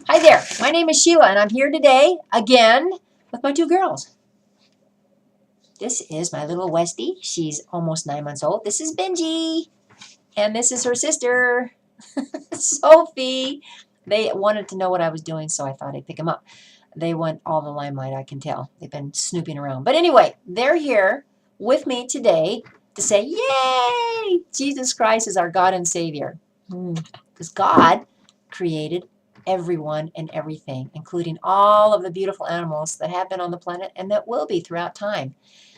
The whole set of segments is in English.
Hi there, my name is Sheila and I'm here today again with my two girls. This is my little Westie. She's almost 9 months old. This is Benji and this is her sister, Sophie. They wanted to know what I was doing, so I thought I'd pick them up. They want all the limelight, I can tell. They've been snooping around. But anyway, they're here with me today to say, yay! Jesus Christ is our God and Savior. Because God created everyone and everything, including all of the beautiful animals that have been on the planet and that will be throughout time.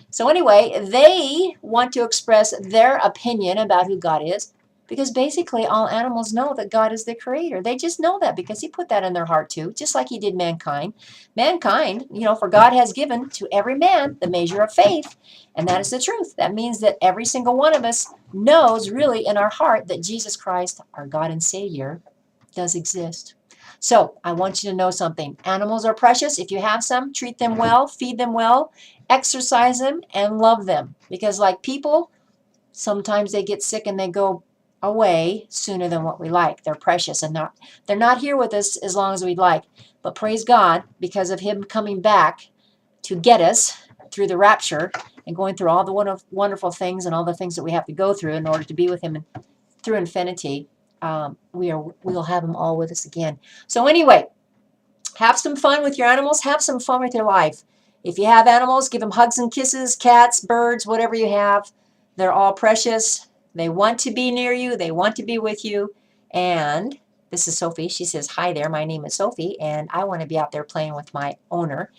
So anyway, they want to express their opinion about who God is because basically all animals know that God is the creator. They just know that because he put that in their heart too, just like he did mankind. Mankind, for God has given to every man the measure of faith, and that is the truth. That means that every single one of us knows really in our heart that Jesus Christ, our God and Savior, does exist. So I want you to know something. Animals are precious. If you have some, treat them well, feed them well, exercise them, and love them. Because like people, sometimes they get sick and they go away sooner than what we like. They're precious and they're not here with us as long as we'd like. But praise God, because of him coming back to get us through the rapture and going through all the wonderful things and all the things that we have to go through in order to be with him through infinity. We'll have them all with us again. So anyway, have some fun with your animals. Have some fun with your life. If you have animals, give them hugs and kisses, cats, birds, whatever you have. They're all precious. They want to be near you. They want to be with you. And this is Sophie. She says, hi there, my name is Sophie, and I want to be out there playing with my owner.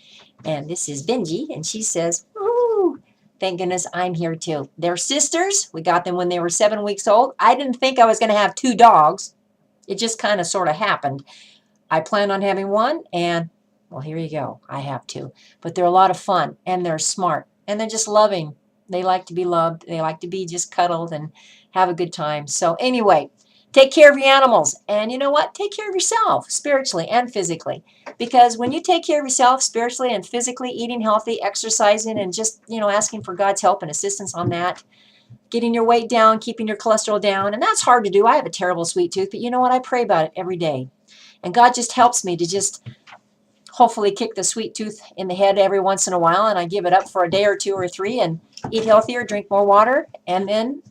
And this is Benji, and she says, woo, thank goodness I'm here too. They're sisters. We got them when they were 7 weeks old. I didn't think I was going to have two dogs. It just kind of sort of happened. I planned on having one, and well, here you go. I have two. But they're a lot of fun, and they're smart, and they're just loving. They like to be loved. They like to be just cuddled and have a good time. So anyway, take care of your animals. And you know what? Take care of yourself spiritually and physically. Because when you take care of yourself spiritually and physically, eating healthy, exercising, and just, asking for God's help and assistance on that, getting your weight down, keeping your cholesterol down, and that's hard to do. I have a terrible sweet tooth, but you know what? I pray about it every day. And God just helps me to just hopefully kick the sweet tooth in the head every once in a while, and I give it up for a day or two or three and eat healthier, drink more water, and then,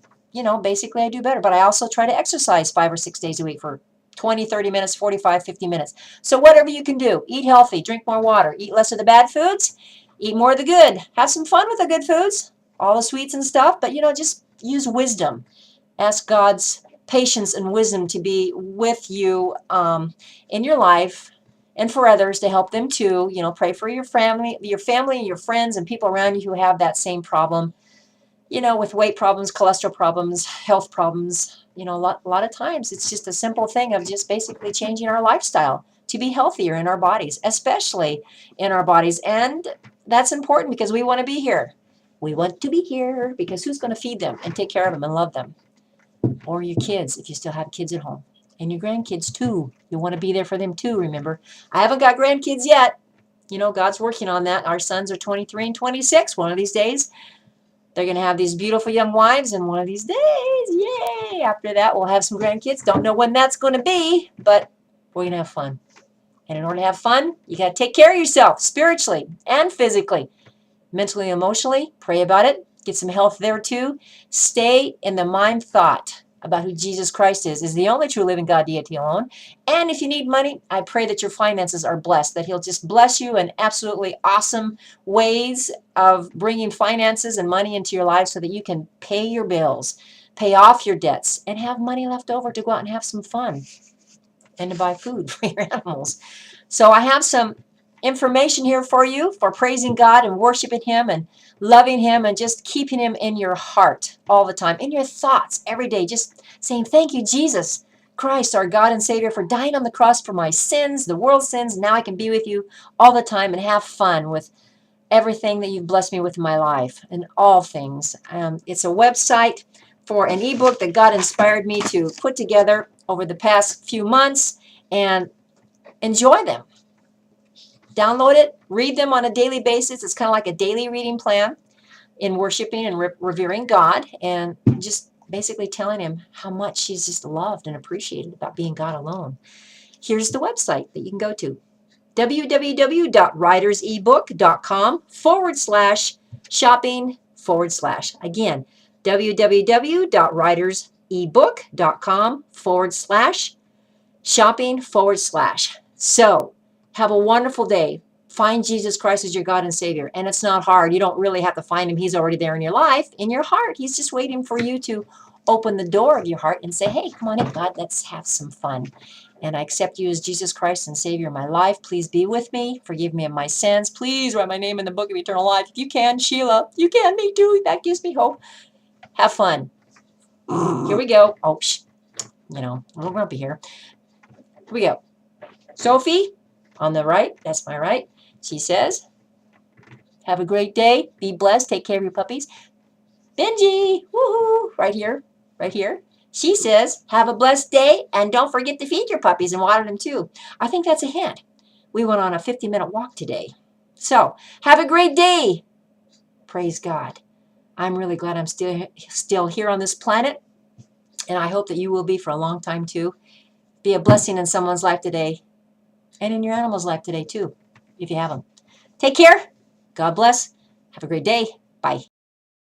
basically I do better. But I also try to exercise 5 or 6 days a week for 20, 30 minutes, 45, 50 minutes. So whatever you can do, eat healthy, drink more water, eat less of the bad foods, eat more of the good, have some fun with the good foods, all the sweets and stuff, but, just use wisdom. Ask God's patience and wisdom to be with you in your life and for others to help them too. Pray for your family and your friends and people around you who have that same problem, with weight problems, cholesterol problems, health problems. A lot of times it's just a simple thing of just basically changing our lifestyle to be healthier in our bodies, especially in our bodies. And that's important because we want to be here. We want to be here because who's going to feed them and take care of them and love them? Or your kids, if you still have kids at home, and your grandkids too. You want to be there for them too, remember. I haven't got grandkids yet. God's working on that. Our sons are 23 and 26. One of these days, they're going to have these beautiful young wives, and one of these days, yay, after that, we'll have some grandkids. Don't know when that's going to be, but we're going to have fun. And in order to have fun, you got to take care of yourself spiritually and physically, mentally, emotionally. Pray about it. Get some health there too. Stay in the mind thought about who Jesus Christ is the only true living God, deity alone. And if you need money, I pray that your finances are blessed, that he'll just bless you in absolutely awesome ways of bringing finances and money into your life so that you can pay your bills, pay off your debts, and have money left over to go out and have some fun and to buy food for your animals. So I have some information here for you for praising God and worshiping him and loving him and just keeping him in your heart all the time, in your thoughts every day, just saying, thank you, Jesus Christ, our God and Savior, for dying on the cross for my sins, the world's sins. Now I can be with you all the time and have fun with everything that you've blessed me with in my life and all things. It's a website for an ebook that God inspired me to put together over the past few months, and enjoy them. Download it, read them on a daily basis. It's kind of like a daily reading plan in worshiping and revering God, and just basically telling him how much he's just loved and appreciated about being God alone. here's the website that you can go to. www.writersebook.com/shopping/ Again, www.writersebook.com/shopping/. So have a wonderful day. Find Jesus Christ as your God and Savior. And it's not hard. You don't really have to find him. He's already there in your life, in your heart. He's just waiting for you to open the door of your heart and say, hey, come on in, God, let's have some fun. And I accept you as Jesus Christ and Savior of my life. Please be with me. Forgive me of my sins. Please write my name in the book of eternal life. If you can, Sheila, you can, me too. That gives me hope. Have fun. Here we go. Oh, a little grumpy here. Here we go. Sophie, on the right, that's my right. She says, have a great day. Be blessed. Take care of your puppies. Benji, woohoo, right here, right here. She says, have a blessed day, and don't forget to feed your puppies and water them too. I think that's a hint. We went on a 50-minute walk today. So, have a great day. Praise God. I'm really glad I'm still here on this planet, and I hope that you will be for a long time too. Be a blessing in someone's life today, and in your animal's life today too, if you have them. Take care. God bless. Have a great day. Bye.